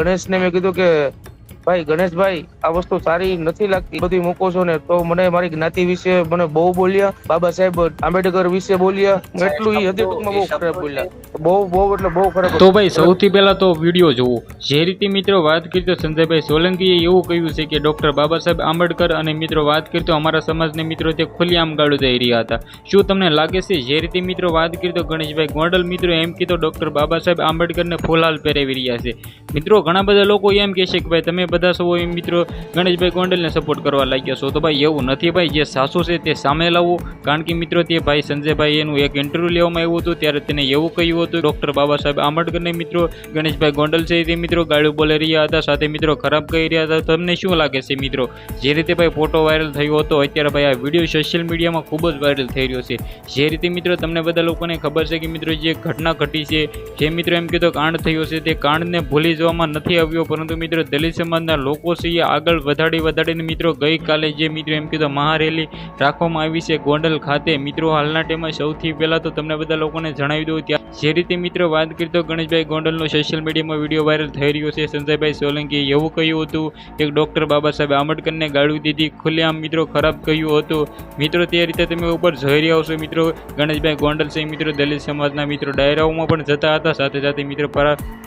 ગણેશને મેં કીધું કે ભાઈ ગણેશભાઈ આ વસ્તુ સારી નથી લાગતી, બધી મૂકો છો ને. તો મને મારી જ્ઞાતિ વિશે મને બહુ બોલ્યા, બાબા સાહેબ આંબેડકર વિશે બોલ્યા, એટલું ઈ હદે ટૂંકમાં બહુ ખરાબ બોલ્યા, બહુ એટલે બહુ ખરાબ. તો ભાઈ સૌથી પહેલા તો વિડીયો જોવો. જે રીતે મિત્રો વાત કરી તો સંજયભાઈ સોલંકીએ એવું કહ્યું છે કે ડોક્ટર બાબા સાહેબ આંબેડકર, અને મિત્રો વાત કરી તો અમારા સમાજને મિત્રો તે ખુલ્લેઆમ ગાળું દઈ રહ્યા હતા. શું તમને લાગે છે જે રીતે મિત્રો વાત કરી તો ગણેશભાઈ ગોંડલ મિત્રો એમ કીધું ડોક્ટર બાબા સાહેબ આંબેડકરને ફૂલહાલ પહેરાવી રહ્યા છે. મિત્રો ઘણા બધા લોકો એમ કહેશે કે ભાઈ તમે બધા સૌ એમ મિત્રો ગણેશભાઈ ગોંડલને સપોર્ટ કરવા લાગ્યા છો. તો ભાઈ એવું નથી ભાઈ, જે સાચું છે તે સામે લાવવું. કારણ કે મિત્રો તે ભાઈ સંજયભાઈ એનું એક ઇન્ટરવ્યૂ લેવામાં આવ્યું હતું, ત્યારે તેને એવું કહ્યું હતું ડોક્ટર બાબા સાહેબ આંબેડકરને મિત્રો ગણેશભાઈ ગોંડલ છે તે મિત્રો ગાળું બોલી રહ્યા હતા, સાથે મિત્રો ખરાબ કહી રહ્યા હતા. તમને શું લાગે છે મિત્રો, જે રીતે ભાઈ ફોટો વાયરલ થયો હતો, અત્યારે ભાઈ આ વિડીયો સોશિયલ મીડિયામાં ખૂબ જ વાયરલ થઈ રહ્યો છે. જે રીતે મિત્રો તમને બધા લોકોને ખબર છે કે મિત્રો જે ઘટના ઘટી છે, જે મિત્રો એમ કીધું કાંડ થયો છે, તે કાંડને ભૂલી જવામાં નથી આવ્યો, પરંતુ મિત્રો દલિત સમાજના લોકો છે એ આગળ વધાડીને મિત્રો ગઈકાલે જે મિત્રો એમ કીધું મહારેલી રાખવામાં આવી છે ગોંડલ ખાતે. મિત્રો હાલના ટાઈમમાં સૌથી પહેલાં તો તમને બધા લોકોને જણાવી દઉં, ત્યાં જે રીતે મિત્રો વાત કરી તો ગણેશભાઈ ગોંડલનો સોશિયલ મીડિયામાં વિડીયો વાયરલ થઈ રહ્યો છે. સંજયભાઈ સોલંકીએ એવું કહ્યું હતું કે ડૉક્ટર બાબા સાહેબ આંબેડકરને ગાળું દીધી, ખુલ્લેઆમ મિત્રો ખરાબ કહ્યું હતું. મિત્રો તે રીતે તમે ઉપર જોઈ રહ્યા છો મિત્રો ગણેશભાઈ ગોંડલ છે મિત્રો દલિત સમાજના મિત્રો ડાયરાઓમાં પણ જતા હતા, સાથે સાથે મિત્રો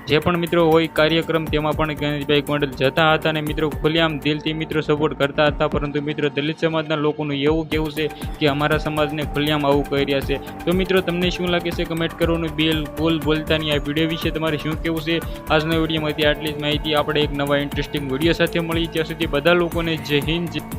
જે પણ મિત્રો હોય કાર્યક્રમ તેમાં પણ ગણેશભાઈ ગોંડલ જતા હતા અને મિત્રો ખુલ્લેઆમ દિલથી મિત્રો સપોર્ટ કરતા હતા. પરંતુ મિત્રો દલિત સમાજના લોકોનું એવું કહેવું છે કે અમારા સમાજને ખુલ્લેઆમ આવું કહી રહ્યા છે. તો મિત્રો તમને શું લાગે છે કમેન્ટ કરવાનું બિલકુલ બોલતા નહીં. આ વિડીયો વિશે તમારે શું કહેવું છે? આજના વિડીયોમાંથી આટલી જ માહિતી. આપણે એક નવા ઇન્ટરેસ્ટિંગ વિડીયો સાથે મળીએ, ત્યાં સુધી બધા લોકોને જય હિન્દ.